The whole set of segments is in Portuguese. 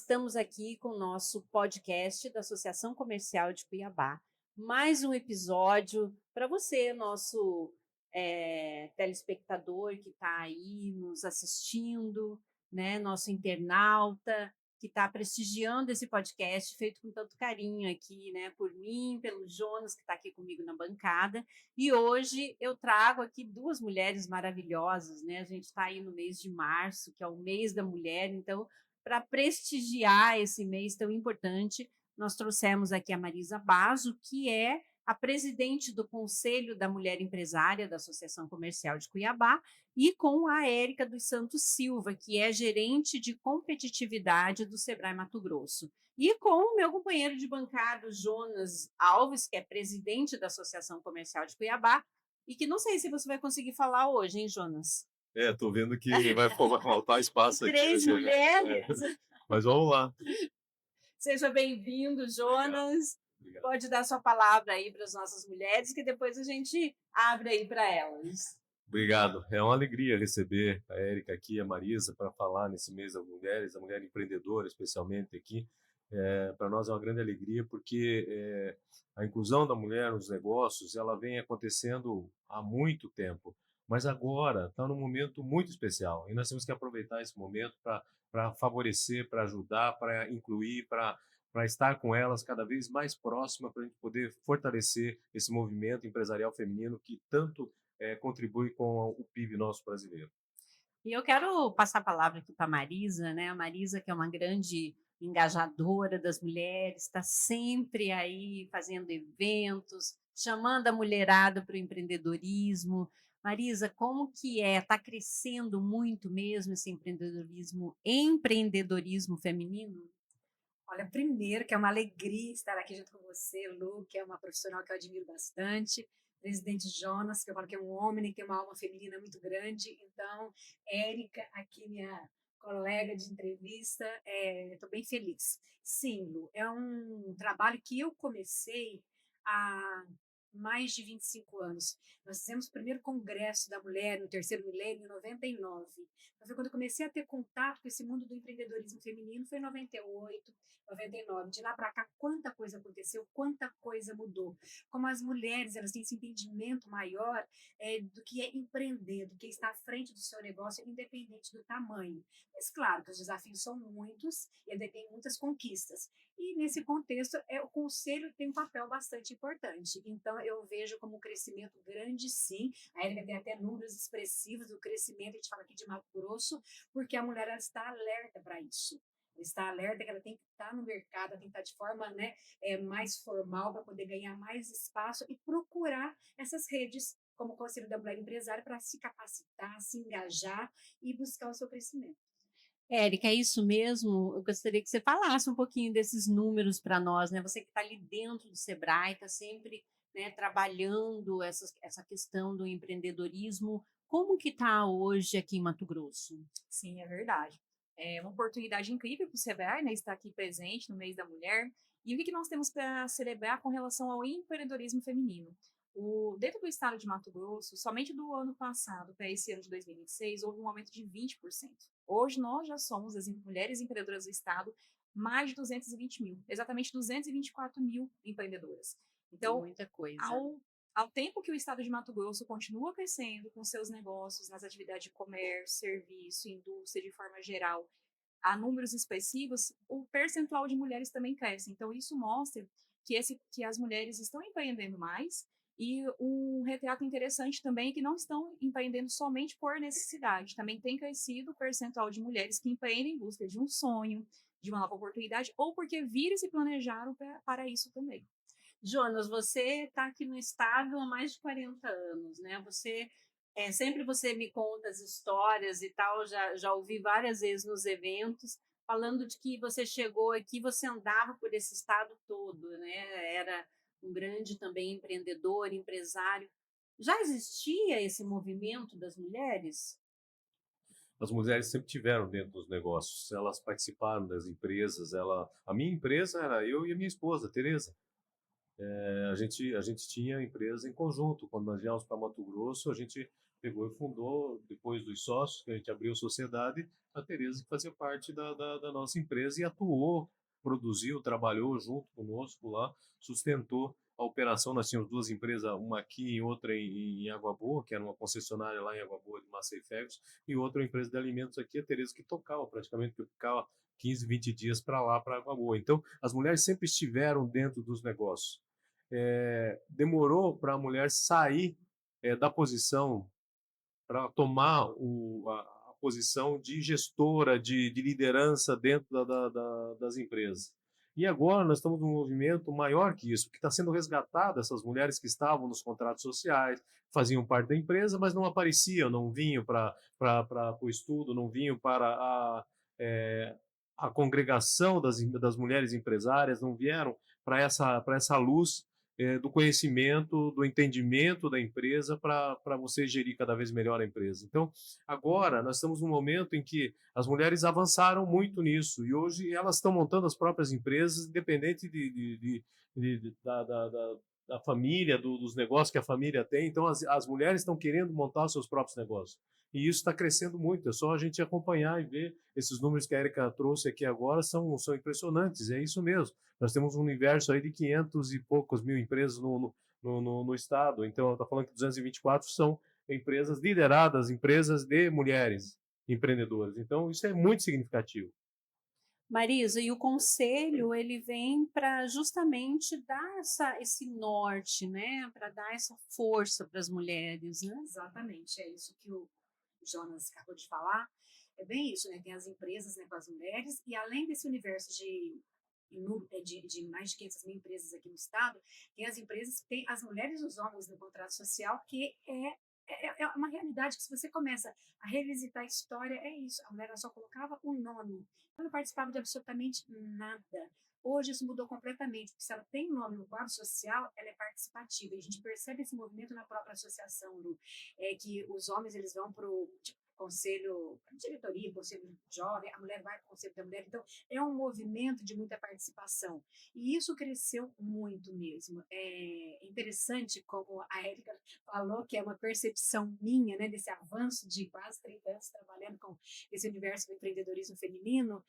estamos aqui com o nosso podcast da Associação Comercial de Cuiabá. Mais um episódio para você, nosso telespectador que está aí nos assistindo, né? Nosso internauta que está prestigiando esse podcast feito com tanto carinho aqui, né? Por mim, pelo Jonas, que está aqui comigo na bancada. E hoje eu trago aqui duas mulheres maravilhosas, né? A gente está aí no mês de março, que é o mês da mulher, então para prestigiar esse mês tão importante, nós trouxemos aqui a Marisa Basso, que é a presidente do Conselho da Mulher Empresária da Associação Comercial de Cuiabá, e com a Érica dos Santos Silva, que é gerente de competitividade do Sebrae Mato Grosso. E com o meu companheiro de bancada, Jonas Alves, que é presidente da Associação Comercial de Cuiabá, e que não sei se você vai conseguir falar hoje, hein, Jonas? Tô vendo que vai faltar espaço aqui. Três mulheres. Mas vamos lá. Seja bem-vindo, Jonas. Obrigado. Pode dar sua palavra aí para as nossas mulheres, que depois a gente abre aí para elas. Obrigado. É uma alegria receber a Érica aqui, a Marisa, para falar nesse mês das mulheres, a mulher empreendedora especialmente aqui. Para nós é uma grande alegria porque a inclusão da mulher nos negócios ela vem acontecendo há muito tempo, mas agora está num momento muito especial e nós temos que aproveitar esse momento para favorecer, para ajudar, para incluir, para estar com elas cada vez mais próxima, para a gente poder fortalecer esse movimento empresarial feminino que tanto contribui com o PIB nosso brasileiro. E eu quero passar a palavra aqui para a Marisa, né? A Marisa, que é uma grande engajadora das mulheres, está sempre aí fazendo eventos, chamando a mulherada para o empreendedorismo. Marisa, como que é? Está crescendo muito mesmo esse empreendedorismo feminino? Olha, primeiro que é uma alegria estar aqui junto com você, Lu, que é uma profissional que eu admiro bastante, presidente Jonas, que eu falo que é um homem que tem uma alma feminina muito grande, então, Érica, aqui minha colega de entrevista, estou bem feliz. Sim, Lu, é um trabalho que eu comecei há mais de 25 anos. Nós fizemos o primeiro congresso da mulher no terceiro milênio em 99. Então, foi quando eu comecei a ter contato com esse mundo do empreendedorismo feminino, foi em 98, 99. De lá para cá, quanta coisa aconteceu, quanta coisa mudou. Como as mulheres, elas têm esse entendimento maior do que é empreender, do que está à frente do seu negócio, independente do tamanho. Mas, claro, que os desafios são muitos e ainda tem muitas conquistas. E, nesse contexto, o conselho tem um papel bastante importante. Então, eu vejo como um crescimento grande, sim. A Érica tem até números expressivos do crescimento, a gente fala aqui de Mato Grosso, porque a mulher ela está alerta para isso. Ela está alerta que ela tem que estar no mercado, ela tem que estar de forma mais formal para poder ganhar mais espaço e procurar essas redes como o Conselho da Mulher Empresária para se capacitar, se engajar e buscar o seu crescimento. Érica, é isso mesmo? Eu gostaria que você falasse um pouquinho desses números para nós, né? Você que está ali dentro do Sebrae, está sempre, né, trabalhando essa questão do empreendedorismo. Como que está hoje aqui em Mato Grosso? Sim, é verdade. É uma oportunidade incrível para o Sebrae, né, estar aqui presente no mês da mulher. E o que nós temos para celebrar com relação ao empreendedorismo feminino? Dentro do estado de Mato Grosso, somente do ano passado para esse ano de 2026, houve um aumento de 20%. Hoje nós já somos, as mulheres empreendedoras do estado, mais de 220 mil, exatamente 224 mil empreendedoras. Então, muita coisa. Ao tempo que o estado de Mato Grosso continua crescendo com seus negócios nas atividades de comércio, serviço, indústria de forma geral, a números expressivos, o percentual de mulheres também cresce. Então, isso mostra que as mulheres estão empreendendo mais, e um retrato interessante também é que não estão empreendendo somente por necessidade. Também tem crescido o percentual de mulheres que empreendem em busca de um sonho, de uma nova oportunidade, ou porque viram e se planejaram para isso também. Jonas, você está aqui no estado há mais de 40 anos, né? Sempre você me conta as histórias e tal, já ouvi várias vezes nos eventos, falando de que você chegou aqui, você andava por esse estado todo, né? Era um grande também empreendedor, empresário. Já existia esse movimento das mulheres? As mulheres sempre tiveram dentro dos negócios, elas participaram das empresas, a minha empresa era eu e a minha esposa, Tereza. A gente tinha empresa em conjunto. Quando nós viemos para Mato Grosso, a gente pegou e fundou, depois dos sócios, que a gente abriu sociedade, a Tereza, que fazia parte da nossa empresa e atuou, produziu, trabalhou junto conosco lá, sustentou a operação. Nós tínhamos duas empresas, uma aqui e outra em Água Boa, que era uma concessionária lá em Água Boa de massa e ferros, e outra empresa de alimentos aqui, a Tereza, que tocava praticamente, que eu ficava 15, 20 dias para lá, para Água Boa. Então, as mulheres sempre estiveram dentro dos negócios. Demorou para a mulher sair da posição, para tomar a posição de gestora, de liderança dentro das empresas. E agora nós estamos num movimento maior que isso, que está sendo resgatado essas mulheres que estavam nos contratos sociais, faziam parte da empresa, mas não apareciam, não vinham para o estudo, não vinham para a congregação das mulheres empresárias, não vieram para essa luz do conhecimento, do entendimento da empresa para você gerir cada vez melhor a empresa. Então, agora nós estamos num momento em que as mulheres avançaram muito nisso e hoje elas estão montando as próprias empresas, independente da família, dos negócios que a família tem. Então, as mulheres estão querendo montar os seus próprios negócios. E isso está crescendo muito, é só a gente acompanhar e ver. Esses números que a Érica trouxe aqui agora são impressionantes, é isso mesmo. Nós temos um universo aí de 500 e poucos mil empresas no estado, então está falando que 224 são empresas lideradas, empresas de mulheres empreendedoras. Então, isso é muito significativo. Marisa, e o conselho, ele vem para justamente dar esse norte, né? Para dar essa força para as mulheres, né? Exatamente, é isso que o Jonas acabou de falar. É bem isso, né? Tem as empresas, né, com as mulheres, e além desse universo de mais de 500 mil empresas aqui no estado, tem as empresas que têm as mulheres e os homens no contrato social, que é uma realidade que, se você começa a revisitar a história, é isso. A mulher só colocava o nome, ela não participava de absolutamente nada. Hoje isso mudou completamente, porque se ela tem um nome no quadro social, ela é participativa. E a gente percebe esse movimento na própria associação, Lu, que os homens eles vão para o conselho, diretoria, conselho jovem, a mulher vai para o conselho da mulher. Então, é um movimento de muita participação. E isso cresceu muito mesmo. É interessante como a Érica falou, que é uma percepção minha, né, desse avanço de quase 30 anos trabalhando com esse universo do empreendedorismo feminino,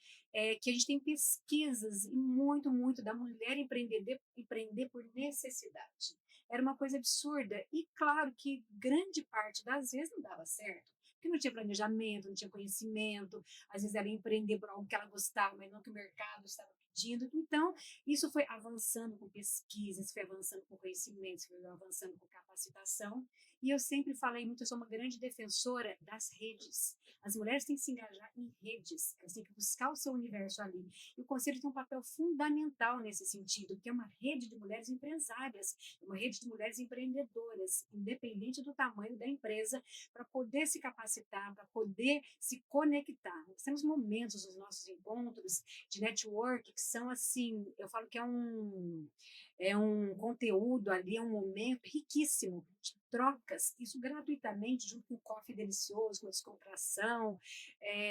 que a gente tem pesquisas e muito da mulher empreender por necessidade. Era uma coisa absurda. E claro que grande parte das vezes não dava certo, porque não tinha planejamento, não tinha conhecimento, às vezes ela ia empreender por algo que ela gostava, mas não que o mercado estava pedindo. Então, isso foi avançando com pesquisas, foi avançando com conhecimento, foi avançando com capacitação. E eu sempre falei muito, eu sou uma grande defensora das redes. As mulheres têm que se engajar em redes, elas têm que buscar o seu universo ali. E o Conselho tem um papel fundamental nesse sentido, que é uma rede de mulheres empresárias, uma rede de mulheres empreendedoras, independente do tamanho da empresa, para poder se capacitar, para poder se conectar. Nós temos momentos nos nossos encontros de network que são assim, eu falo que é um conteúdo ali, é um momento riquíssimo de trocas, isso gratuitamente, junto com um coffee delicioso, com descontração,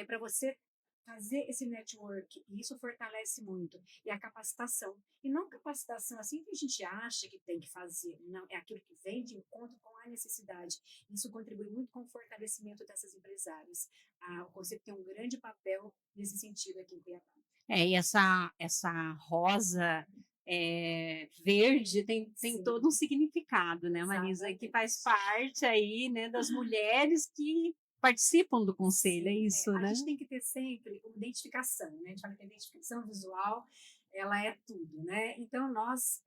para você fazer esse network, e isso fortalece muito, e a capacitação, e não capacitação assim que a gente acha que tem que fazer, não, é aquilo que vem de encontro com a necessidade, isso contribui muito com o fortalecimento dessas empresárias. O Conselho tem um grande papel nesse sentido aqui em Cuiabá. E essa rosa verde tem todo um significado, né, Marisa, que faz parte aí, né, das mulheres que participam do conselho, é isso, né? A gente tem que ter sempre uma identificação, né? A gente fala que a identificação visual, ela é tudo, né? Então, nós,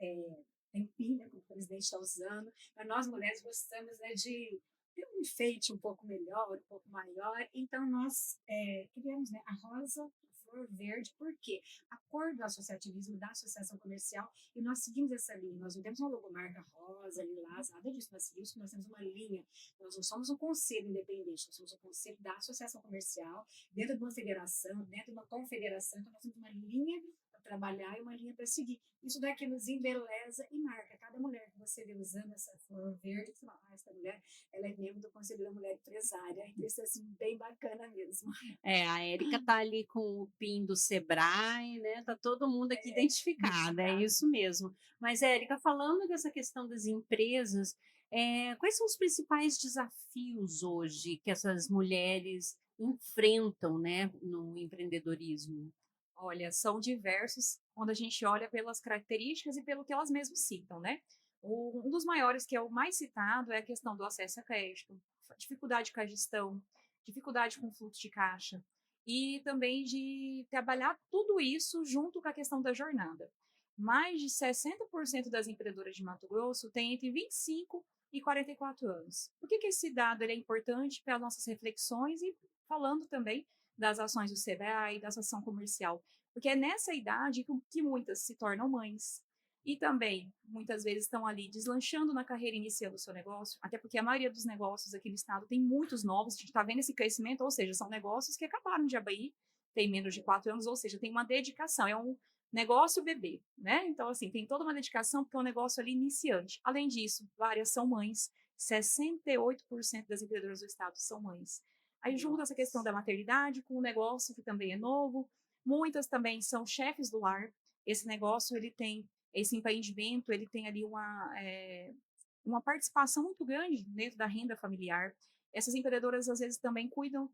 tem PIN, né, como o presidente está usando, mas nós mulheres gostamos, né, de ter um enfeite um pouco melhor, um pouco maior, então nós criamos, né, a rosa, flor verde, por quê? A cor do associativismo, da associação comercial, e nós seguimos essa linha, nós não temos uma logomarca rosa, lilás, nada disso, nós temos uma linha, nós não somos um conselho independente, nós somos um conselho da associação comercial, dentro de uma federação, dentro de uma confederação, então nós temos uma linha para trabalhar e uma linha para seguir. Isso daqui nos embeleza e marca. Cada mulher que você vê usando essa flor verde, você fala, essa mulher, ela é membro do Conselho da Mulher Empresária. Isso é assim, bem bacana mesmo. A Érica tá ali com o PIN do Sebrae, né? Tá todo mundo aqui identificado, é isso mesmo. Mas, Érica, falando dessa questão das empresas, Quais são os principais desafios hoje que essas mulheres enfrentam, né, no empreendedorismo? Olha, são diversos quando a gente olha pelas características e pelo que elas mesmas citam, né? Um dos maiores, que é o mais citado, é a questão do acesso a crédito, dificuldade com a gestão, dificuldade com o fluxo de caixa, e também de trabalhar tudo isso junto com a questão da jornada. Mais de 60% das empreendedoras de Mato Grosso têm entre 25 e 44 anos. Por que esse dado ele é importante para nossas reflexões e falando também das ações do SEBRAE e da associação comercial? Porque é nessa idade que muitas se tornam mães e também, muitas vezes, estão ali deslanchando na carreira, iniciando o seu negócio, até porque a maioria dos negócios aqui no estado tem muitos novos, a gente está vendo esse crescimento, ou seja, são negócios que acabaram de abrir, tem menos de 4 anos, ou seja, tem uma dedicação, é um negócio bebê, né? Então, assim, tem toda uma dedicação porque é um negócio ali iniciante. Além disso, várias são mães, 68% das empreendedoras do estado são mães. Aí junta essa questão da maternidade com o negócio que também é novo. Muitas também são chefes do lar. Esse negócio, ele tem, esse empreendimento, ele tem ali uma participação muito grande dentro da renda familiar. Essas empreendedoras, às vezes, também cuidam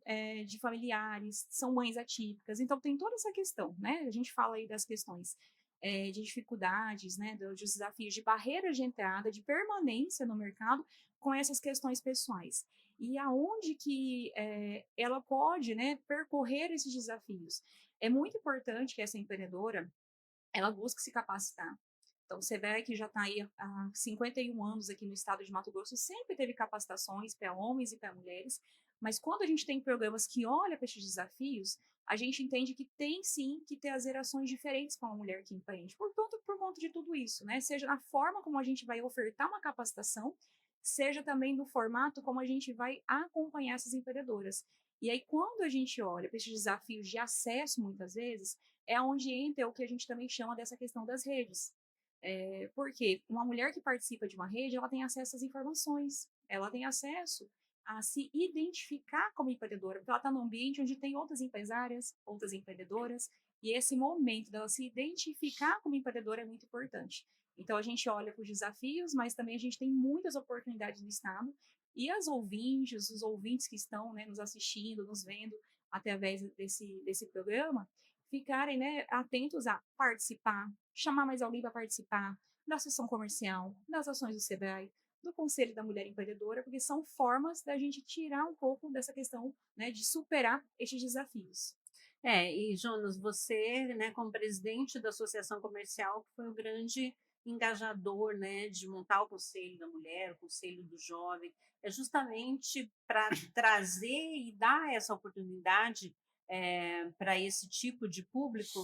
de familiares, são mães atípicas. Então, tem toda essa questão, né? A gente fala aí das questões de dificuldades, né? Dos desafios de barreira de entrada, de permanência no mercado com essas questões pessoais. E aonde que ela pode, né, percorrer esses desafios? É muito importante que essa empreendedora ela busque se capacitar. Então, você vê que já está aí há 51 anos aqui no estado de Mato Grosso, sempre teve capacitações para homens e para mulheres, mas quando a gente tem programas que olham para esses desafios, a gente entende que tem sim que ter as ações diferentes para uma mulher que empreende, portanto, por conta de tudo isso, né? Seja na forma como a gente vai ofertar uma capacitação, seja também no formato como a gente vai acompanhar essas empreendedoras. E aí, quando a gente olha para esses desafios de acesso, muitas vezes, é onde entra o que a gente também chama dessa questão das redes. Porque uma mulher que participa de uma rede, ela tem acesso às informações, ela tem acesso a se identificar como empreendedora, porque ela está num ambiente onde tem outras empresárias, outras empreendedoras, e esse momento dela se identificar como empreendedora é muito importante. Então, a gente olha para os desafios, mas também a gente tem muitas oportunidades no Estado, e as ouvintes, os ouvintes que estão, né, nos assistindo, nos vendo através desse programa, ficarem, né, atentos a participar, chamar mais alguém para participar da sessão comercial, das ações do SEBRAE, do Conselho da Mulher Empreendedora, porque são formas da gente tirar um pouco dessa questão, né, de superar estes desafios. E Jonas, você, né, como presidente da Associação Comercial, que foi o grande engajador, né, de montar o Conselho da Mulher, o Conselho do Jovem, é justamente para trazer e dar essa oportunidade para esse tipo de público.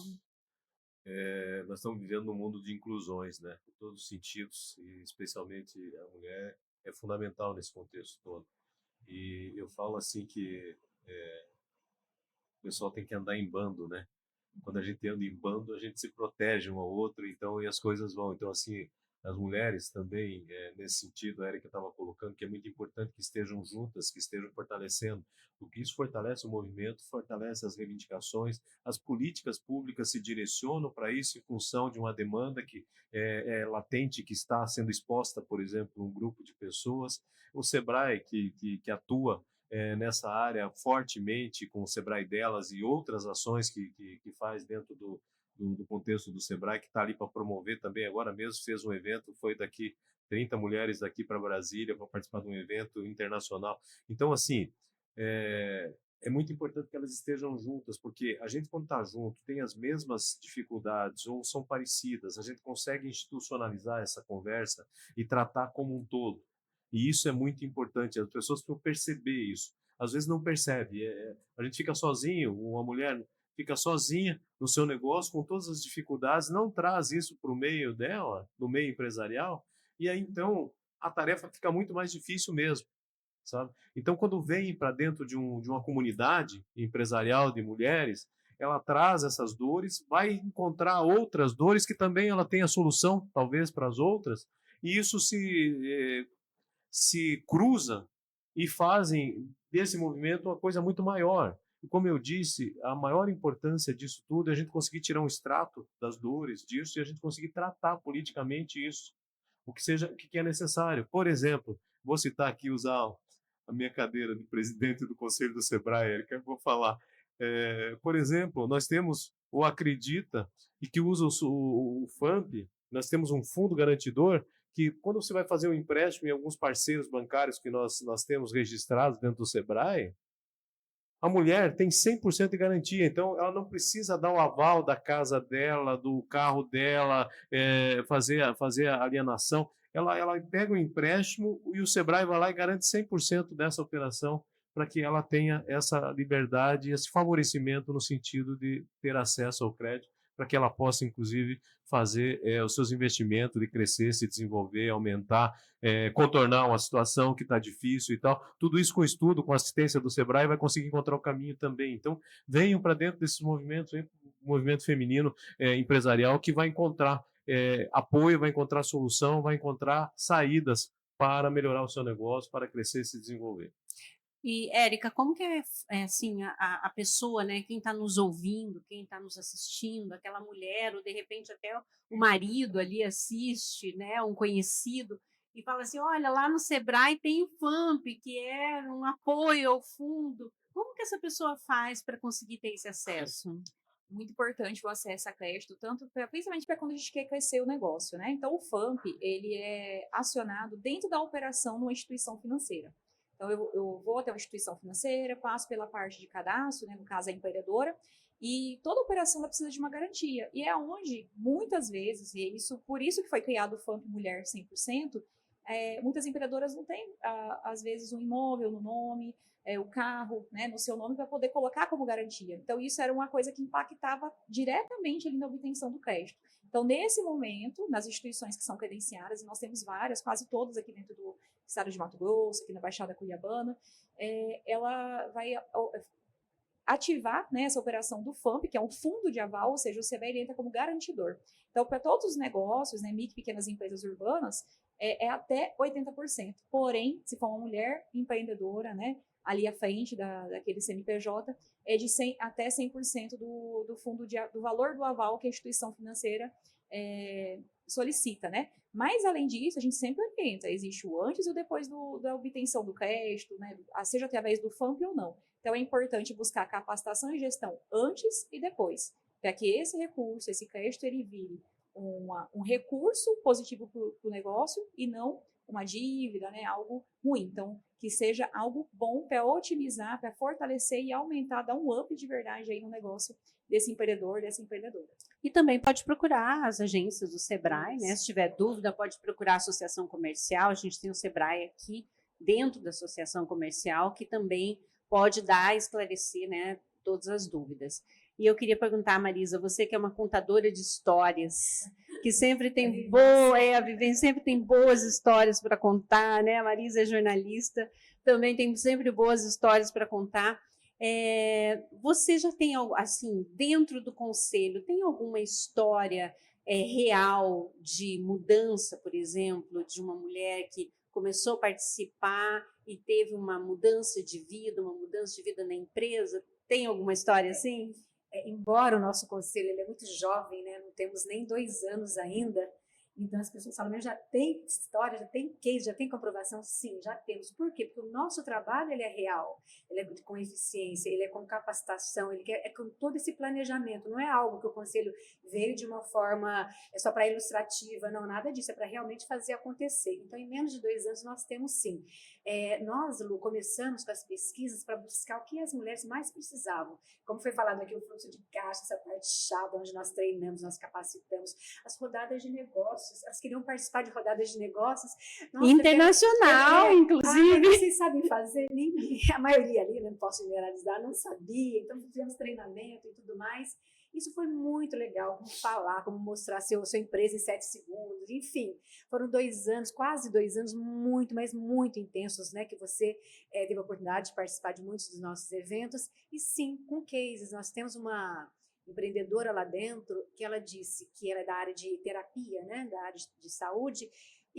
Nós estamos vivendo num mundo de inclusões, né? Em todos os sentidos, e especialmente a mulher é fundamental nesse contexto todo. E eu falo assim que o pessoal tem que andar em bando, né? Quando a gente anda em bando, a gente se protege um ao outro, então, e as coisas vão. Então, assim, as mulheres também, nesse sentido, a Erika estava colocando, que é muito importante que estejam juntas, que estejam fortalecendo, porque isso fortalece o movimento, fortalece as reivindicações, as políticas públicas se direcionam para isso em função de uma demanda que é latente, que está sendo exposta, por exemplo, um grupo de pessoas. O SEBRAE, que atua nessa área fortemente com o Sebrae delas e outras ações que faz dentro do contexto do Sebrae, que está ali para promover também. Agora mesmo fez um evento, foi daqui 30 mulheres daqui para Brasília para participar de um evento internacional. Então, assim, é muito importante que elas estejam juntas, porque a gente, quando está junto, tem as mesmas dificuldades ou são parecidas, a gente consegue institucionalizar essa conversa e tratar como um todo. E isso é muito importante, as pessoas precisam perceber isso. Às vezes não percebe, a gente fica sozinho, uma mulher fica sozinha no seu negócio, com todas as dificuldades, não traz isso para o meio dela, no meio empresarial, e aí então a tarefa fica muito mais difícil mesmo, sabe? Então, quando vem para dentro de uma comunidade empresarial de mulheres, ela traz essas dores, vai encontrar outras dores que também ela tem a solução, talvez, para as outras, e isso se cruza e fazem desse movimento uma coisa muito maior. E como eu disse, a maior importância disso tudo é a gente conseguir tirar um extrato das dores disso e a gente conseguir tratar politicamente isso. o que é necessário. Por exemplo, vou citar aqui, usar a minha cadeira de presidente do Conselho do Sebrae, Érica, eu vou falar. Por exemplo, nós temos o Acredita, e que usa o FAMP, nós temos um fundo garantidor, que quando você vai fazer um empréstimo em alguns parceiros bancários que nós temos registrados dentro do Sebrae, a mulher tem 100% de garantia, então ela não precisa dar o aval da casa dela, do carro dela, fazer a alienação. Ela pega o empréstimo e o Sebrae vai lá e garante 100% dessa operação para que ela tenha essa liberdade, esse favorecimento no sentido de ter acesso ao crédito, para que ela possa, inclusive, fazer os seus investimentos, de crescer, se desenvolver, aumentar, contornar uma situação que está difícil e tal. Tudo isso com estudo, com assistência do Sebrae, vai conseguir encontrar o caminho também. Então, venham para dentro desses movimentos, venham para o movimento feminino empresarial, que vai encontrar apoio, vai encontrar solução, vai encontrar saídas para melhorar o seu negócio, para crescer e se desenvolver. E, Érica, como que é assim, a pessoa, né, quem está nos ouvindo, quem está nos assistindo, aquela mulher, ou de repente até o marido ali assiste, né, um conhecido, e fala assim, olha, lá no Sebrae tem o FAMP, que é um apoio ao fundo. Como que essa pessoa faz para conseguir ter esse acesso? Muito importante o acesso a crédito, principalmente para quando a gente quer crescer o negócio, né? Então, o FAMP, ele é acionado dentro da operação numa instituição financeira. Então, eu vou até uma instituição financeira, passo pela parte de cadastro, né, no caso a empreendedora, e toda operação ela precisa de uma garantia. E é onde, muitas vezes, e por isso que foi criado o FAMP Mulher 100%, muitas empreendedoras não têm, às vezes, um imóvel no nome, o carro, né, no seu nome, para poder colocar como garantia. Então, isso era uma coisa que impactava diretamente ali na obtenção do crédito. Então, nesse momento, nas instituições que são credenciadas, e nós temos várias, quase todas aqui dentro do estado de Mato Grosso, aqui na Baixada Cuiabana, ela vai ativar, né, essa operação do FAMP, que é um fundo de aval, ou seja, o Sebrae entra como garantidor. Então, para todos os negócios, né, micro e pequenas empresas urbanas, é até 80%. Porém, se for uma mulher empreendedora, né, ali à frente daquele CNPJ, é de 100, até 100% do fundo do valor do aval que a instituição financeira solicita, né? Mas, além disso, a gente sempre orienta, existe o antes e o depois da obtenção do crédito, né? Seja através do FAMP ou não. Então, é importante buscar capacitação e gestão antes e depois, para que esse recurso, esse crédito, ele vire um recurso positivo para o negócio e não uma dívida, né? Algo ruim. Então, que seja algo bom para otimizar, para fortalecer e aumentar, dar um up de verdade aí no negócio desse empreendedor, dessa empreendedora. E também pode procurar as agências do Sebrae, né? Se tiver dúvida, pode procurar a associação comercial. A gente tem o Sebrae aqui dentro da associação comercial, que também pode dar, esclarecer, né, todas as dúvidas. E eu queria perguntar, Marisa, você que é uma contadora de histórias, que sempre tem a vivência sempre tem boas histórias para contar, né? A Marisa é jornalista, também tem sempre boas histórias para contar. Você já tem, assim, dentro do conselho, tem alguma história real de mudança, por exemplo, de uma mulher que começou a participar e teve uma mudança de vida na empresa? Tem alguma história assim? Embora o nosso conselho ele é muito jovem, né? Não temos nem 2 anos ainda, então as pessoas falam, mas já tem história, já tem case, já tem comprovação? Sim, já temos. Por quê? Porque o nosso trabalho ele é real, ele é com eficiência, ele é com capacitação, ele é com todo esse planejamento. Não é algo que o conselho veio de uma forma só para ilustrativa, não, nada disso, é para realmente fazer acontecer. Então, em menos de 2 anos nós temos sim. Nós, Lu, começamos com as pesquisas para buscar o que as mulheres mais precisavam. Como foi falado aqui, o fluxo de caixa, essa parte chata, onde nós treinamos, nós capacitamos, as rodadas de negócios, elas queriam participar de rodadas de negócios. Nossa, internacional, inclusive. Vocês sabem fazer? Ninguém, a maioria ali, não posso generalizar, não sabia, então fizemos treinamento e tudo mais. Isso foi muito legal, como falar, como mostrar sua empresa em 7 segundos, enfim. Foram 2 anos, quase 2 anos, muito, mas muito intensos, né? Que você teve a oportunidade de participar de muitos dos nossos eventos. E sim, com cases. Nós temos uma empreendedora lá dentro que ela disse que ela é da área de terapia, né? Da área de saúde.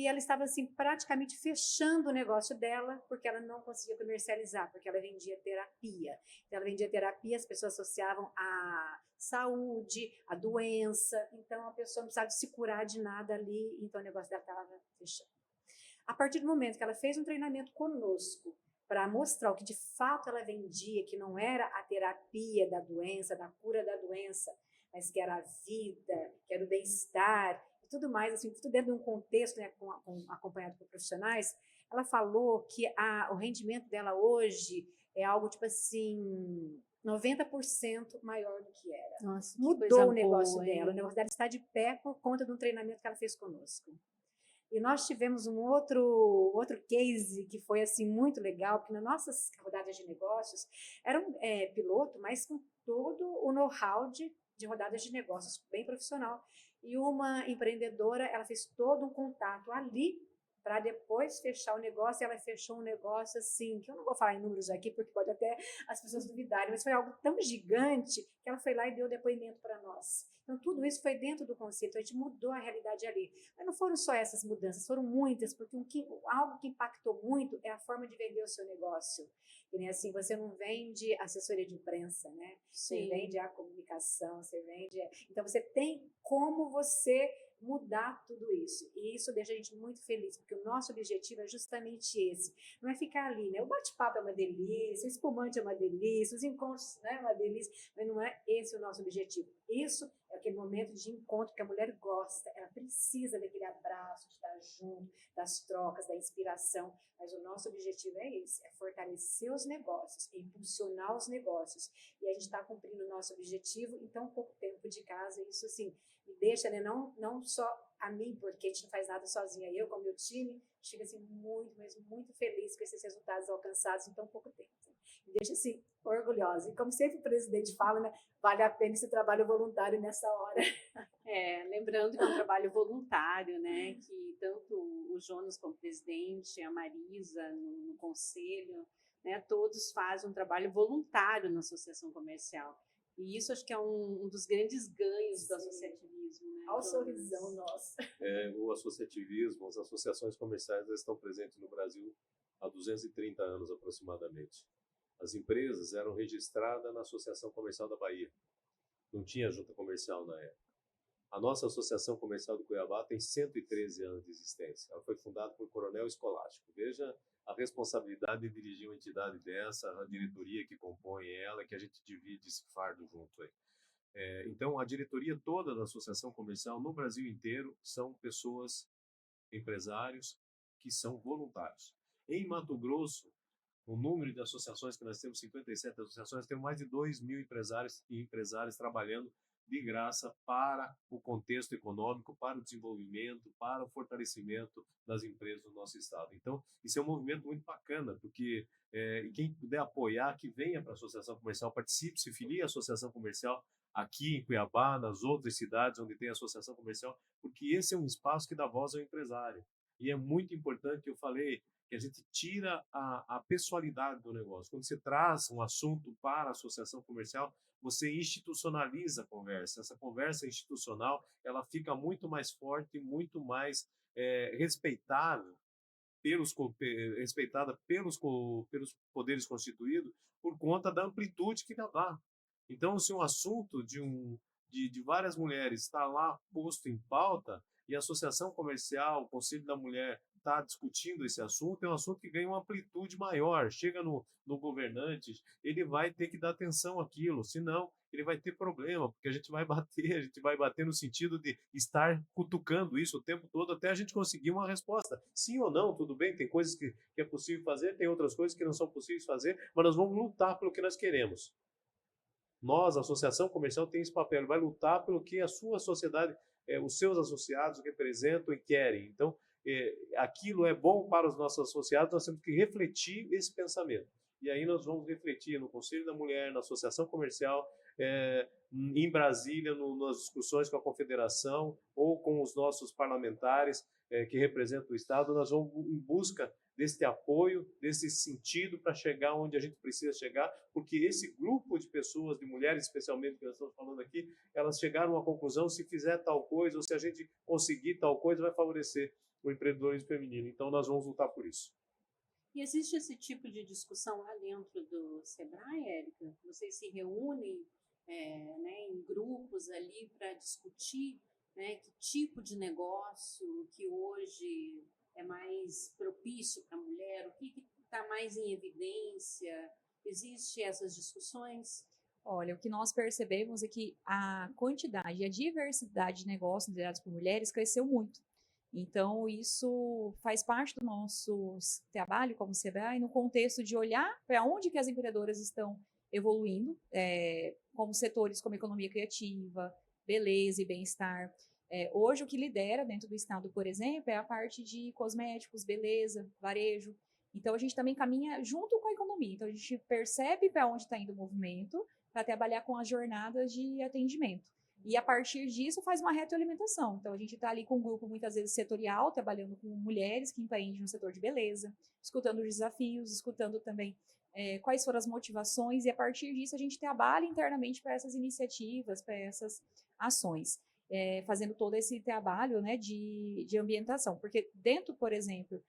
e ela estava assim praticamente fechando o negócio dela, porque ela não conseguia comercializar, porque ela vendia terapia. Então, ela vendia terapia, as pessoas associavam a saúde, a doença, então a pessoa não precisava se curar de nada ali, então o negócio dela estava fechando. A partir do momento que ela fez um treinamento conosco, para mostrar o que de fato ela vendia, que não era a terapia da doença, da cura da doença, mas que era a vida, que era o bem-estar e tudo mais, assim, tudo dentro de um contexto, né, acompanhado por profissionais, ela falou que o rendimento dela hoje é algo tipo assim, 90% maior do que era. Nossa, que Mudou coisa o negócio boa, dela, o hein? negócio dela está de pé por conta de um treinamento que ela fez conosco. E nós tivemos um outro case que foi assim muito legal, porque nas nossas rodadas de negócios era um piloto, mas com todo o know-how de rodadas de negócios, bem profissional. E uma empreendedora, ela fez todo um contato ali para depois fechar o negócio, e ela fechou um negócio assim, que eu não vou falar em números aqui, porque pode até as pessoas duvidarem, mas foi algo tão gigante que ela foi lá e deu depoimento para nós. Então, tudo isso foi dentro do conceito, a gente mudou a realidade ali. Mas não foram só essas mudanças, foram muitas, porque algo que impactou muito é a forma de vender o seu negócio. E nem assim, você não vende assessoria de imprensa, né? Você Sim. vende a comunicação, você vende. Então, você tem como você mudar tudo isso. E isso deixa a gente muito feliz, porque o nosso objetivo é justamente esse. Não é ficar ali, né? O bate-papo é uma delícia, o espumante é uma delícia, os encontros, né, é uma delícia, mas não é esse o nosso objetivo. Isso é aquele momento de encontro que a mulher gosta, ela precisa daquele abraço, de estar junto, das trocas, da inspiração, mas o nosso objetivo é esse, é fortalecer os negócios, é impulsionar os negócios, e a gente está cumprindo o nosso objetivo em tão pouco tempo de casa, isso assim, me deixa, né, não só a mim, porque a gente não faz nada sozinha, eu com o meu time, a gente fica assim muito, mas muito feliz com esses resultados alcançados em tão pouco tempo. Me deixa assim orgulhosa. E como sempre o presidente fala, né, vale a pena esse trabalho voluntário nessa hora. Lembrando que é um trabalho voluntário, né? Que tanto o Jonas como presidente, a Marisa no conselho, né? Todos fazem um trabalho voluntário na associação comercial. E isso acho que é um dos grandes ganhos do associativismo, né? Olha o Jonas? sorrisão nosso. O associativismo, as associações comerciais estão presentes no Brasil há 230 anos aproximadamente. As empresas eram registradas na Associação Comercial da Bahia. Não tinha junta comercial na época. A nossa Associação Comercial do Cuiabá tem 113 anos de existência. Ela foi fundada por Coronel Escolástico. Veja a responsabilidade de dirigir uma entidade dessa, a diretoria que compõe ela, que a gente divide esse fardo junto aí. Então, a diretoria toda da Associação Comercial no Brasil inteiro são pessoas, empresários, que são voluntários. Em Mato Grosso, o número de associações que nós temos, 57 associações, temos mais de 2.000 empresários e empresárias trabalhando de graça para o contexto econômico, para o desenvolvimento, para o fortalecimento das empresas do nosso estado. Então, isso é um movimento muito bacana, porque quem puder apoiar, que venha para a Associação Comercial, participe, se filie à Associação Comercial aqui em Cuiabá, nas outras cidades onde tem Associação Comercial, porque esse é um espaço que dá voz ao empresário. E é muito importante, que eu falei, que a gente tira a pessoalidade do negócio. Quando você traz um assunto para a associação comercial, você institucionaliza a conversa. Essa conversa institucional, ela fica muito mais forte, muito mais respeitada pelos poderes constituídos, por conta da amplitude que dá. Então, se um assunto de várias mulheres está lá posto em pauta, e a associação comercial, o Conselho da Mulher está discutindo esse assunto, é um assunto que ganha uma amplitude maior. Chega no governante, ele vai ter que dar atenção àquilo, senão ele vai ter problema, porque a gente vai bater no sentido de estar cutucando isso o tempo todo até a gente conseguir uma resposta. Sim ou não, tudo bem, tem coisas que é possível fazer, tem outras coisas que não são possíveis fazer, mas nós vamos lutar pelo que nós queremos. Nós, a Associação Comercial, tem esse papel, vai lutar pelo que a sua sociedade, os seus associados representam e querem. Então, aquilo é bom para os nossos associados, nós temos que refletir esse pensamento. E aí nós vamos refletir no Conselho da Mulher, na Associação Comercial, em Brasília, nas discussões com a Confederação ou com os nossos parlamentares que representam o Estado, nós vamos em busca desse apoio, desse sentido para chegar onde a gente precisa chegar, porque esse grupo de pessoas, de mulheres especialmente, que nós estamos falando aqui, elas chegaram à conclusão, se fizer tal coisa, ou se a gente conseguir tal coisa, vai favorecer o empreendedorismo feminino. Então, nós vamos lutar por isso. E existe esse tipo de discussão lá dentro do Sebrae, Érica? Vocês se reúnem né, em grupos ali para discutir, né, que tipo de negócio que hoje é mais propício para a mulher, o que está mais em evidência? Existem essas discussões? Olha, o que nós percebemos é que a quantidade e a diversidade de negócios liderados por mulheres cresceu muito. Então, isso faz parte do nosso trabalho como Sebrae, no contexto de olhar para onde que as empreendedoras estão evoluindo, como setores como economia criativa, beleza e bem-estar. Hoje, o que lidera dentro do Estado, por exemplo, é a parte de cosméticos, beleza, varejo. Então, a gente também caminha junto com a economia. Então, a gente percebe para onde está indo o movimento para trabalhar com as jornadas de atendimento. E a partir disso faz uma retroalimentação. Então a gente está ali com um grupo muitas vezes setorial, trabalhando com mulheres que empreendem no setor de beleza, escutando os desafios, escutando também quais foram as motivações, e a partir disso a gente trabalha internamente para essas iniciativas, para essas ações, fazendo todo esse trabalho, né, de ambientação. Porque dentro, por exemplo,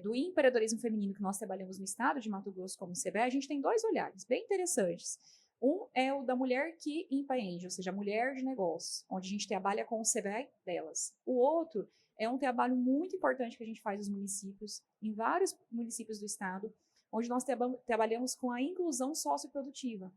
do empreendedorismo feminino que nós trabalhamos no estado de Mato Grosso como Sebrae, a gente tem 2 olhares bem interessantes. Um é o da mulher que empreende, ou seja, a mulher de negócios, onde a gente trabalha com o Sebrae delas. O outro é um trabalho muito importante que a gente faz nos municípios, em vários municípios do estado, onde nós trabalhamos com a inclusão socioprodutiva.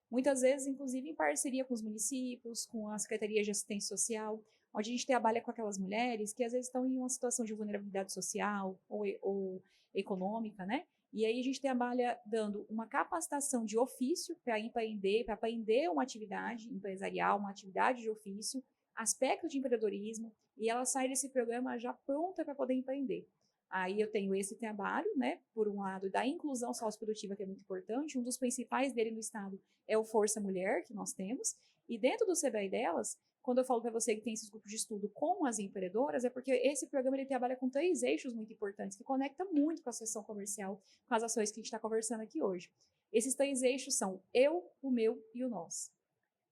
Muitas vezes, inclusive, em parceria com os municípios, com a Secretaria de Assistência Social, onde a gente trabalha com aquelas mulheres que às vezes estão em uma situação de vulnerabilidade social ou econômica, né? E aí a gente trabalha dando uma capacitação de ofício para empreender, para aprender uma atividade empresarial, uma atividade de ofício, aspectos de empreendedorismo, e ela sai desse programa já pronta para poder empreender. Aí eu tenho esse trabalho, né, por um lado, da inclusão socioprodutiva, que é muito importante. Um dos principais dele no estado é o Força Mulher, que nós temos, e dentro do Sebrae delas, quando eu falo para você que tem esses grupos de estudo com as empreendedoras, é porque esse programa ele trabalha com 3 eixos muito importantes, que conecta muito com a seção comercial, com as ações que a gente está conversando aqui hoje. Esses 3 eixos são eu, o meu e o nós.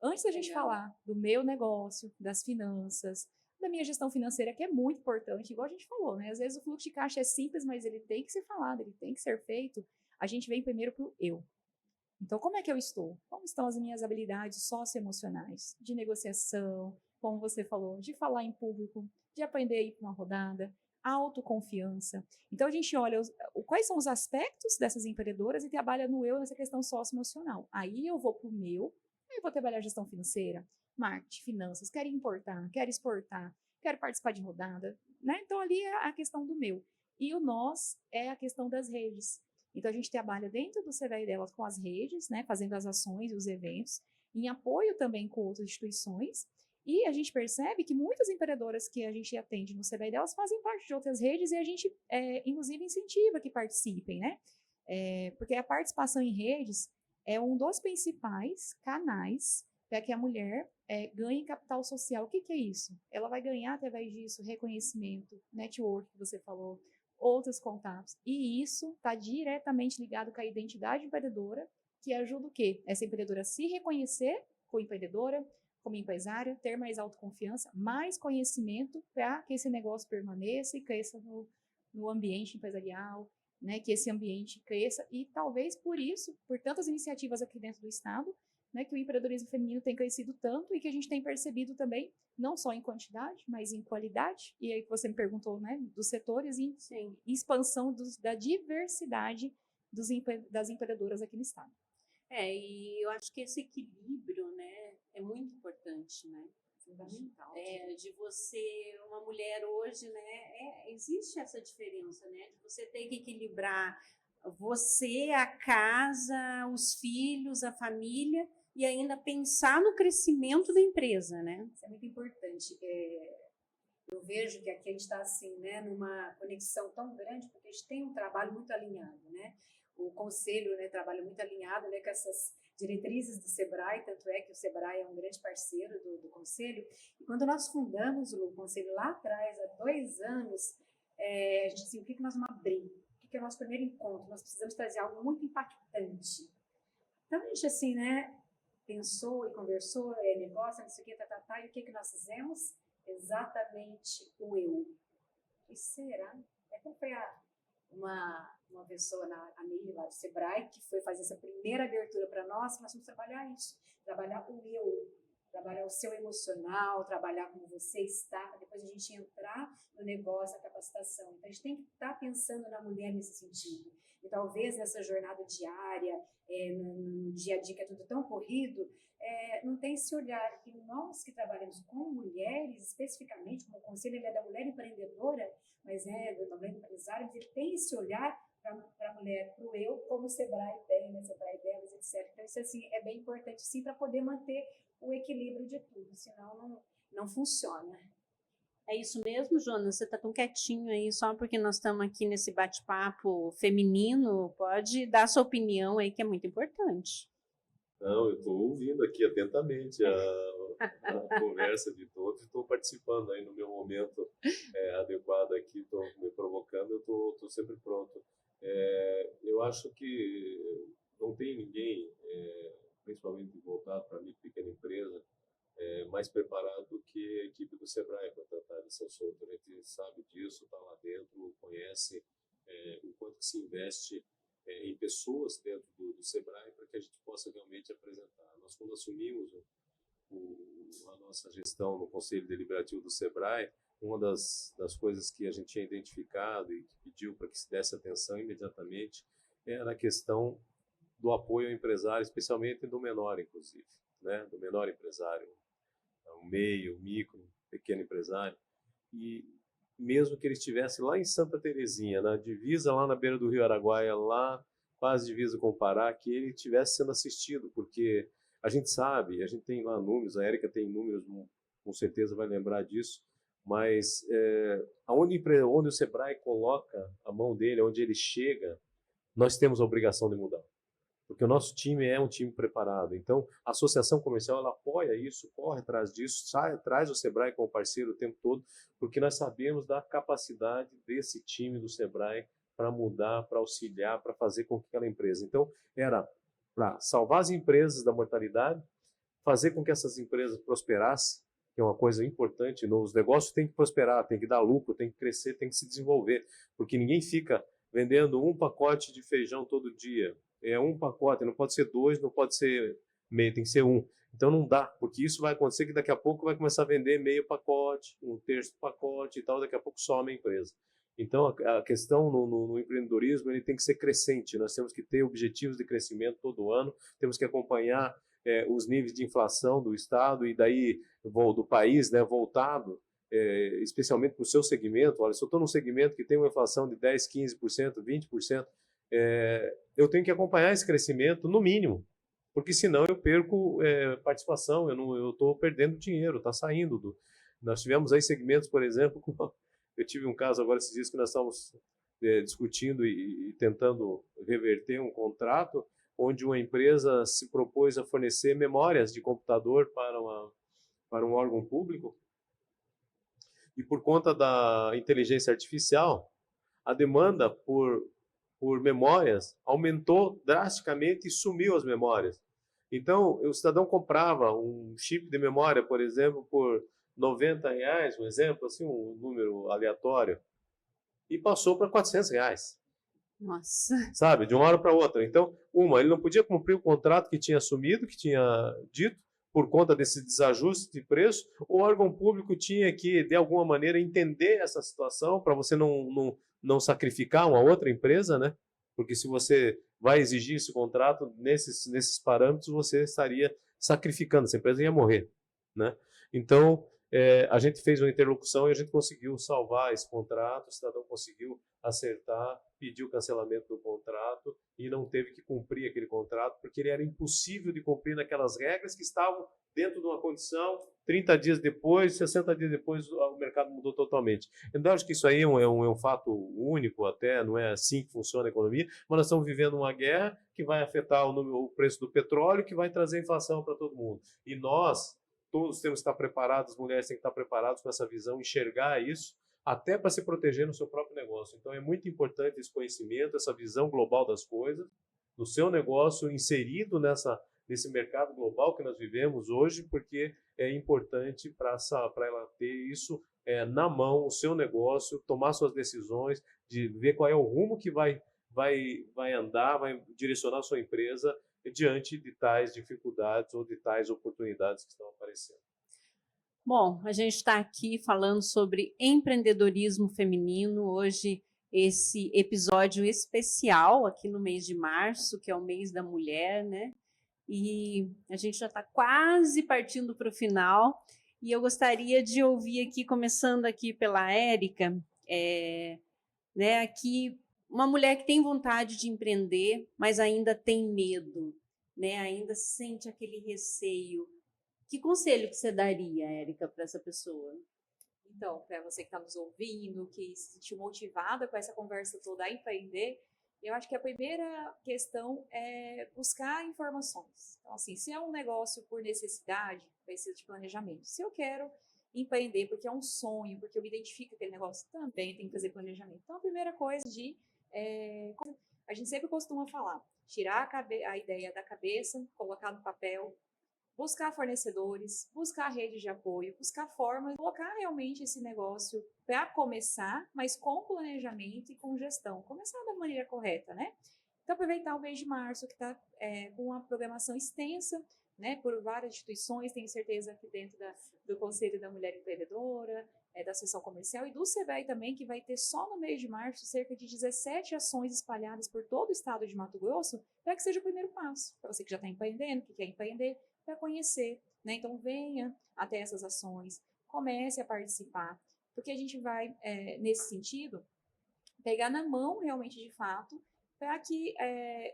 Antes da gente falar do meu negócio, das finanças, da minha gestão financeira, que é muito importante, igual a gente falou, né? Às vezes o fluxo de caixa é simples, mas ele tem que ser falado, ele tem que ser feito. A gente vem primeiro para o eu. Então, como é que eu estou? Como estão as minhas habilidades socioemocionais? De negociação, como você falou, de falar em público, de aprender a ir para uma rodada, autoconfiança. Então, a gente olha quais são os aspectos dessas empreendedoras e trabalha no eu nessa questão socioemocional. Aí eu vou para o meu, aí eu vou trabalhar gestão financeira, marketing, finanças, quero importar, quero exportar, quero participar de rodada, né? Então, ali é a questão do meu. E o nós é a questão das redes. Então, a gente trabalha dentro do Sebrae delas com as redes, né, fazendo as ações e os eventos, em apoio também com outras instituições, e a gente percebe que muitas empreendedoras que a gente atende no Sebrae delas fazem parte de outras redes e a gente, inclusive, incentiva que participem, né? Porque a participação em redes é um dos principais canais para que a mulher ganhe capital social. O que é isso? Ela vai ganhar, através disso, reconhecimento, network, que você falou, outros contatos. E isso está diretamente ligado com a identidade empreendedora, que ajuda o quê? Essa empreendedora a se reconhecer como empreendedora, como empresária, ter mais autoconfiança, mais conhecimento para que esse negócio permaneça e cresça no ambiente empresarial, né? Que esse ambiente cresça. E talvez por isso, por tantas iniciativas aqui dentro do estado, né, que o empreendedorismo feminino tem crescido tanto e que a gente tem percebido também, não só em quantidade, mas em qualidade. E aí que você me perguntou, né, dos setores e em expansão da diversidade das empreendedoras aqui no estado. E eu acho que esse equilíbrio, né, é muito importante, né? Fundamental. De você, uma mulher hoje, né, existe essa diferença, né, de você ter que equilibrar você, a casa, os filhos, a família, e ainda pensar no crescimento da empresa, né? Isso é muito importante. Eu vejo que aqui a gente está assim, né, numa conexão tão grande, porque a gente tem um trabalho muito alinhado, né? O conselho, né, trabalha muito alinhado, né, com essas diretrizes do SEBRAE, tanto é que o SEBRAE é um grande parceiro do Conselho. E quando nós fundamos o Conselho lá atrás, há 2 anos, a gente assim, o que nós vamos abrir? O que é o nosso primeiro encontro? Nós precisamos trazer algo muito impactante. Então, a gente assim, né, pensou e conversou, negócio, não sei o que, e o que nós fizemos? Exatamente o eu. E será? Então, foi uma pessoa, a Meire, lá do SEBRAE, que foi fazer essa primeira abertura para nós vamos trabalhar isso, trabalhar o eu, trabalhar o seu emocional, trabalhar como você está, para depois a gente entrar no negócio, na capacitação. Então, a gente tem que estar pensando na mulher nesse sentido. E talvez nessa jornada diária, no dia a dia que é tudo tão corrido, não tem esse olhar. E nós que trabalhamos com mulheres, especificamente, como o Conselho ele é da Mulher Empreendedora, mas da Mulher Empresária, mas ele tem esse olhar para a mulher, para o eu, como o SEBRAE tem, né, SEBRAE delas, etc. Então, isso assim, é bem importante, sim, para poder manter o equilíbrio de tudo, senão não funciona. É isso mesmo, Jonas? Você está tão quietinho aí, só porque nós estamos aqui nesse bate-papo feminino, pode dar sua opinião aí, que é muito importante. Não, eu estou ouvindo aqui atentamente a conversa de todos e estou participando aí no meu momento adequado aqui, estou me provocando, eu estou sempre pronto. Eu acho que não tem ninguém, principalmente voltado para a minha pequena empresa, mais preparado do que a equipe do SEBRAE para tratar desse assunto. A gente sabe disso, está lá dentro, conhece o quanto se investe em pessoas dentro do SEBRAE para que a gente possa realmente apresentar. Nós, quando assumimos a nossa gestão no Conselho Deliberativo do SEBRAE, uma das coisas que a gente tinha identificado e que pediu para que se desse atenção imediatamente era a questão do apoio ao empresário, especialmente do menor, inclusive, né? Do menor empresário, o meio, o micro, pequeno empresário. E mesmo que ele estivesse lá em Santa Terezinha, na divisa, lá na beira do Rio Araguaia, lá quase divisa com o Pará, que ele estivesse sendo assistido, porque a gente sabe, a gente tem lá números, a Érica tem números, com certeza vai lembrar disso, mas onde o SEBRAE coloca a mão dele, onde ele chega, nós temos a obrigação de mudar. Porque o nosso time é um time preparado. Então, a associação comercial ela apoia isso, corre atrás disso, traz o SEBRAE como parceiro o tempo todo, porque nós sabemos da capacidade desse time do SEBRAE para mudar, para auxiliar, para fazer com que aquela empresa. Então, era para salvar as empresas da mortalidade, fazer com que essas empresas prosperassem, que é uma coisa importante. Os negócios têm que prosperar, tem que dar lucro, tem que crescer, tem que se desenvolver, porque ninguém fica vendendo um pacote de feijão todo dia. É um pacote, não pode ser 2, não pode ser meio, tem que ser 1. Então não dá, porque isso vai acontecer que daqui a pouco vai começar a vender meio pacote, 1/3 do pacote e tal, daqui a pouco some a empresa. Então a questão no empreendedorismo ele tem que ser crescente, nós temos que ter objetivos de crescimento todo ano, temos que acompanhar os níveis de inflação do Estado e daí do país, né, voltado especialmente para o seu segmento. Olha, se eu estou num segmento que tem uma inflação de 10%, 15%, 20%, eu tenho que acompanhar esse crescimento no mínimo, porque senão eu perco participação, eu estou perdendo dinheiro, está saindo. Nós tivemos aí segmentos, por exemplo, eu tive um caso agora esses dias que nós estávamos discutindo e tentando reverter um contrato onde uma empresa se propôs a fornecer memórias de computador para um órgão público, e por conta da inteligência artificial, a demanda por memórias aumentou drasticamente e sumiu as memórias. Então, o cidadão comprava um chip de memória, por exemplo, por R$90, um exemplo, assim, um número aleatório, e passou para R$400. Nossa. Sabe, de uma hora para outra. Então, ele não podia cumprir o contrato que tinha assumido, que tinha dito, por conta desse desajuste de preço. O órgão público tinha que, de alguma maneira, entender essa situação para você não sacrificar uma outra empresa, né? Porque se você vai exigir esse contrato nesses parâmetros, você estaria sacrificando, essa empresa ia morrer, né? Então, a gente fez uma interlocução e a gente conseguiu salvar esse contrato, o cidadão conseguiu acertar, pediu o cancelamento do contrato e não teve que cumprir aquele contrato, porque ele era impossível de cumprir naquelas regras que estavam dentro de uma condição, 30 dias depois, 60 dias depois, o mercado mudou totalmente. Então, acho que isso aí é um fato único até, não é assim que funciona a economia, mas nós estamos vivendo uma guerra que vai afetar o preço do petróleo, que vai trazer inflação para todo mundo. E nós, todos temos que estar preparados, as mulheres têm que estar preparadas com essa visão, enxergar isso, até para se proteger no seu próprio negócio. Então, é muito importante esse conhecimento, essa visão global das coisas, do seu negócio inserido nesse mercado global que nós vivemos hoje, porque é importante para ela ter isso na mão, o seu negócio, tomar suas decisões, de ver qual é o rumo que vai andar, vai direcionar a sua empresa diante de tais dificuldades ou de tais oportunidades que estão aparecendo. Bom, a gente está aqui falando sobre empreendedorismo feminino, hoje esse episódio especial aqui no mês de março, que é o mês da mulher, né? E a gente já está quase partindo para o final, e eu gostaria de ouvir aqui, começando aqui pela Érica, né, aqui uma mulher que tem vontade de empreender, mas ainda tem medo, né, ainda sente aquele receio. Que conselho que você daria, Érica, para essa pessoa? Então, para você que está nos ouvindo, que se sentiu motivada com essa conversa toda a empreender, eu acho que a primeira questão é buscar informações. Então, assim, se é um negócio por necessidade, precisa de planejamento. Se eu quero empreender porque é um sonho, porque eu me identifico com aquele negócio, também tem que fazer planejamento. Então, a primeira coisa a gente sempre costuma falar, tirar a ideia da cabeça, colocar no papel, buscar fornecedores, buscar redes de apoio, buscar formas de colocar realmente esse negócio para começar, mas com planejamento e com gestão. Começar da maneira correta, né? Então, aproveitar o mês de março, que está com uma programação extensa, né, por várias instituições, tenho certeza que dentro do Conselho da Mulher Empreendedora, da Associação Comercial e do SEBRAE também, que vai ter só no mês de março cerca de 17 ações espalhadas por todo o estado de Mato Grosso, para que seja o primeiro passo, para você que já está empreendendo, que quer empreender, para conhecer, né? Então venha até essas ações, comece a participar, porque a gente vai, nesse sentido, pegar na mão realmente de fato, para que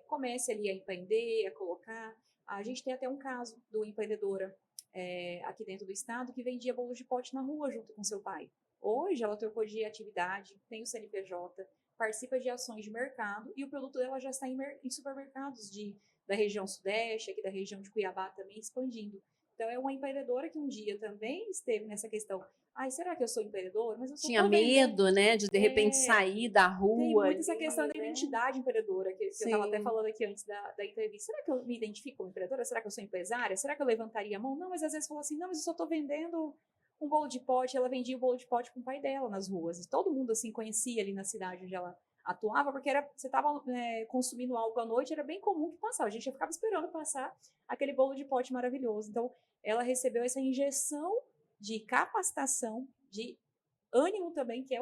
comece ali a empreender, a colocar. A gente tem até um caso do empreendedora aqui dentro do estado que vendia bolos de pote na rua junto com seu pai. Hoje ela trocou de atividade, tem o CNPJ, participa de ações de mercado e o produto dela já está em supermercados da região sudeste, aqui da região de Cuiabá também expandindo. Então, é uma empreendedora que um dia também esteve nessa questão. Ai, será que eu sou empreendedora? Mas eu só Tinha tô vendendo. medo, né, de repente sair da Tem rua. muito essa questão da identidade empreendedora, que eu estava até falando aqui antes da entrevista. Será que eu me identifico como empreendedora? Será que eu sou empresária? Será que eu levantaria a mão? Não, mas às vezes fala assim, não, mas eu só estou vendendo um bolo de pote. Ela vendia o bolo de pote com o pai dela nas ruas. E todo mundo, assim, conhecia ali na cidade onde ela atuava, porque você estava consumindo algo à noite, era bem comum que passava. A gente já ficava esperando passar aquele bolo de pote maravilhoso. Então, ela recebeu essa injeção de capacitação, de ânimo também, que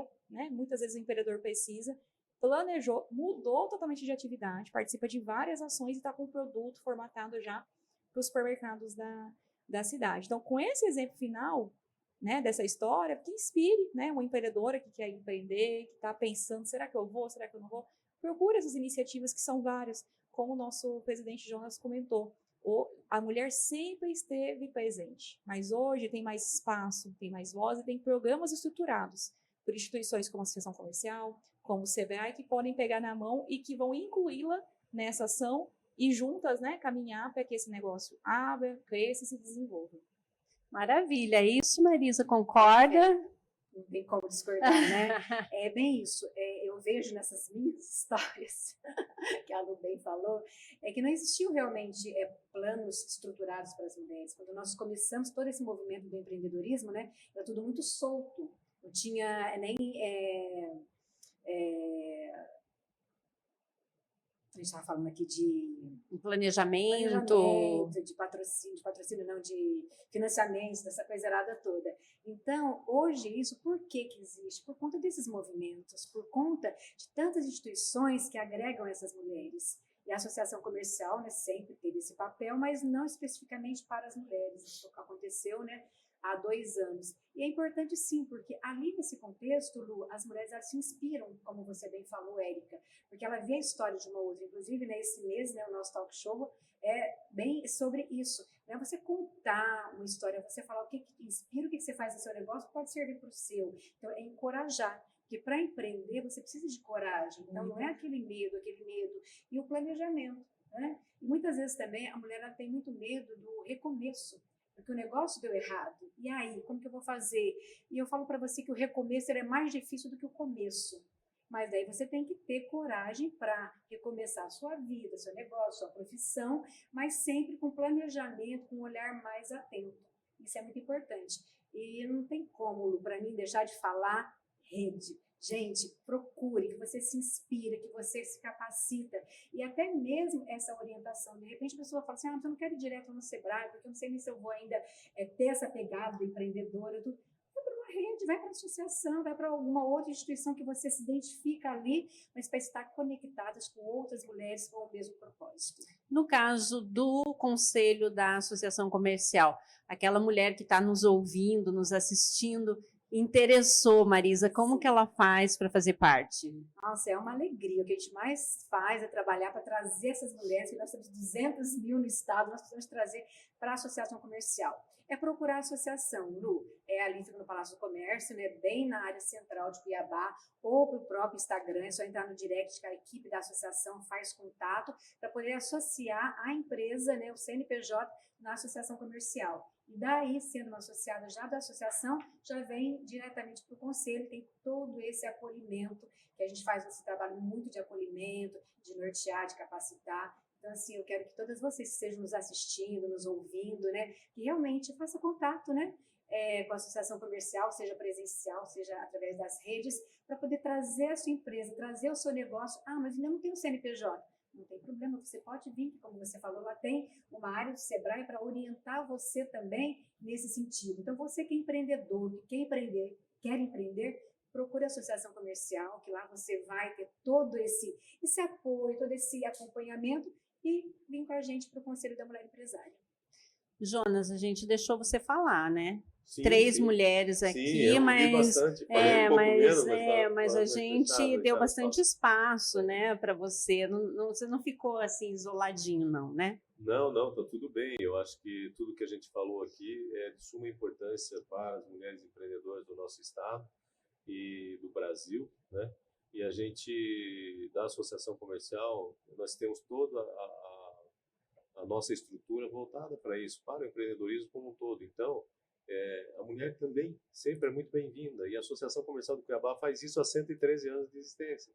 muitas vezes o empreendedor precisa, planejou, mudou totalmente de atividade, participa de várias ações e está com o produto formatado já para os supermercados da cidade. Então, com esse exemplo final, né, dessa história, que inspire, né, uma empreendedora que quer empreender, que está pensando, será que eu vou, será que eu não vou? Procure essas iniciativas que são várias, como o nosso presidente Jonas comentou. A mulher sempre esteve presente, mas hoje tem mais espaço, tem mais voz e tem programas estruturados por instituições como a Associação Comercial, como o SEBRAE, que podem pegar na mão e que vão incluí-la nessa ação e juntas, né, caminhar para que esse negócio abra, cresça e se desenvolva. Maravilha, é isso, Marisa, concorda? Não tem como discordar, né? É bem isso. Eu vejo nessas minhas histórias, que a Lu bem falou, que não existiu realmente planos estruturados para as mulheres. Quando nós começamos todo esse movimento do empreendedorismo, né, era tudo muito solto. Não tinha nem... a gente estava falando aqui de planejamento, de patrocínio não, de financiamento, dessa coisa errada toda. Então, hoje, isso por que existe? Por conta desses movimentos, por conta de tantas instituições que agregam essas mulheres. E a Associação Comercial, né, sempre teve esse papel, mas não especificamente para as mulheres. Isso aconteceu, né, há 2 anos. E é importante sim, porque ali nesse contexto, Lu, as mulheres elas se inspiram, como você bem falou, Érica, porque ela vê a história de uma outra. Inclusive, né, esse mês, né, o nosso talk show é bem sobre isso. Né? Você contar uma história, você falar o que te inspira, o que você faz no seu negócio, pode servir para o seu. Então, é encorajar. Porque para empreender, você precisa de coragem. Então, não é aquele medo. E o planejamento. Né? E muitas vezes também a mulher ela tem muito medo do recomeço. Porque o negócio deu errado. E aí, como que eu vou fazer? E eu falo para você que o recomeço é mais difícil do que o começo. Mas daí você tem que ter coragem para recomeçar a sua vida, seu negócio, sua profissão, mas sempre com planejamento, com um olhar mais atento. Isso é muito importante. E não tem como, para mim, deixar de falar rede. Gente, procure, que você se inspira, que você se capacita. E até mesmo essa orientação. De repente a pessoa fala assim, mas eu não quero ir direto no Sebrae, porque eu não sei nem se eu vou ainda ter essa pegada de empreendedora. Vai para uma rede, vai para uma associação, vai para alguma outra instituição que você se identifica ali, mas para estar conectadas com outras mulheres com o mesmo propósito. No caso do conselho da associação comercial, aquela mulher que está nos ouvindo, nos assistindo, interessou, Marisa, como que ela faz para fazer parte? Nossa, é uma alegria. O que a gente mais faz é trabalhar para trazer essas mulheres, que nós temos 200 mil no estado, nós precisamos trazer para a associação comercial. É procurar a associação, Lu, ali fica no Palácio do Comércio, né, bem na área central de Cuiabá, ou para o próprio Instagram, é só entrar no direct que a equipe da associação faz contato para poder associar a empresa, né, o CNPJ, na associação comercial. E daí, sendo uma associada já da associação, já vem diretamente para o conselho, tem todo esse acolhimento, que a gente faz esse trabalho muito de acolhimento, de nortear, de capacitar. Então, assim, eu quero que todas vocês que estejam nos assistindo, nos ouvindo, né, que realmente façam contato, né, com a associação comercial, seja presencial, seja através das redes, para poder trazer a sua empresa, trazer o seu negócio. Ah, mas ainda não tem o CNPJ. Não tem problema, você pode vir, como você falou, lá tem uma área do Sebrae para orientar você também nesse sentido. Então, você que é empreendedor, que quer empreender, procure a associação comercial, que lá você vai ter todo esse apoio, todo esse acompanhamento e vir com a gente para o Conselho da Mulher Empresária. Jonas, a gente deixou você falar, né? Sim, 3 sim. mulheres Sim, aqui, eu ouvi mas bastante, falei um pouco menos, mas a mas gente deixaram deu bastante espaço. espaço, né, para você. Você não ficou assim isoladinho, não, né? Não, tá tudo bem. Eu acho que tudo que a gente falou aqui é de suma importância para as mulheres empreendedoras do nosso estado e do Brasil, né? E a gente, da Associação Comercial, nós temos toda a nossa estrutura voltada para isso, para o empreendedorismo como um todo. Então, a mulher também sempre é muito bem-vinda. E a Associação Comercial do Cuiabá faz isso há 113 anos de existência.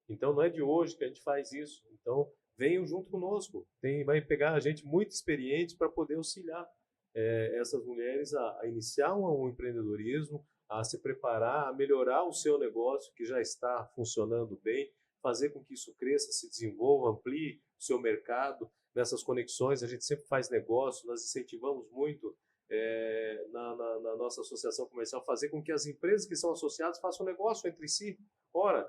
Então, não é de hoje que a gente faz isso. Então, venham junto conosco. Vai pegar a gente muito experiente para poder auxiliar essas mulheres a iniciar um empreendedorismo, a se preparar, a melhorar o seu negócio que já está funcionando bem, fazer com que isso cresça, se desenvolva, amplie o seu mercado. Nessas conexões, a gente sempre faz negócio, nós incentivamos muito na nossa associação comercial fazer com que as empresas que são associadas façam negócio entre si. Ora,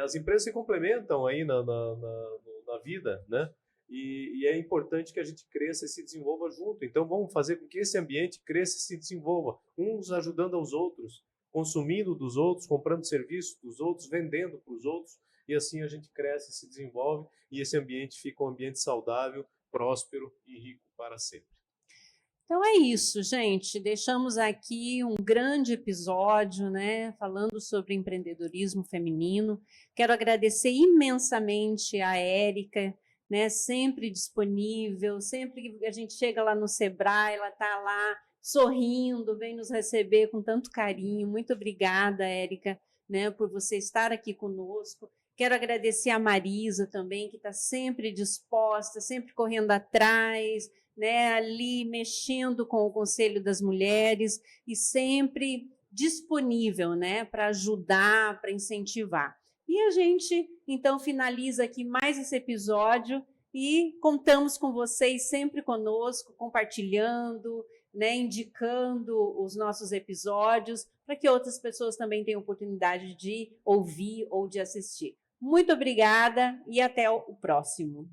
as empresas se complementam aí na vida, né? E é importante que a gente cresça e se desenvolva junto. Então, vamos fazer com que esse ambiente cresça e se desenvolva, uns ajudando aos outros, consumindo dos outros, comprando serviços dos outros, vendendo para os outros, e assim a gente cresce, se desenvolve, e esse ambiente fica um ambiente saudável, próspero e rico para sempre. Então é isso, gente. Deixamos aqui um grande episódio, né, falando sobre empreendedorismo feminino. Quero agradecer imensamente a Érica, né, sempre disponível, sempre que a gente chega lá no Sebrae, ela está lá sorrindo, vem nos receber com tanto carinho. Muito obrigada, Érica, né, por você estar aqui conosco. Quero agradecer a Marisa também, que está sempre disposta, sempre correndo atrás, né, ali mexendo com o Conselho das Mulheres e sempre disponível, né, para ajudar, para incentivar. E a gente, então, finaliza aqui mais esse episódio e contamos com vocês sempre conosco, compartilhando, né, indicando os nossos episódios para que outras pessoas também tenham oportunidade de ouvir ou de assistir. Muito obrigada e até o próximo.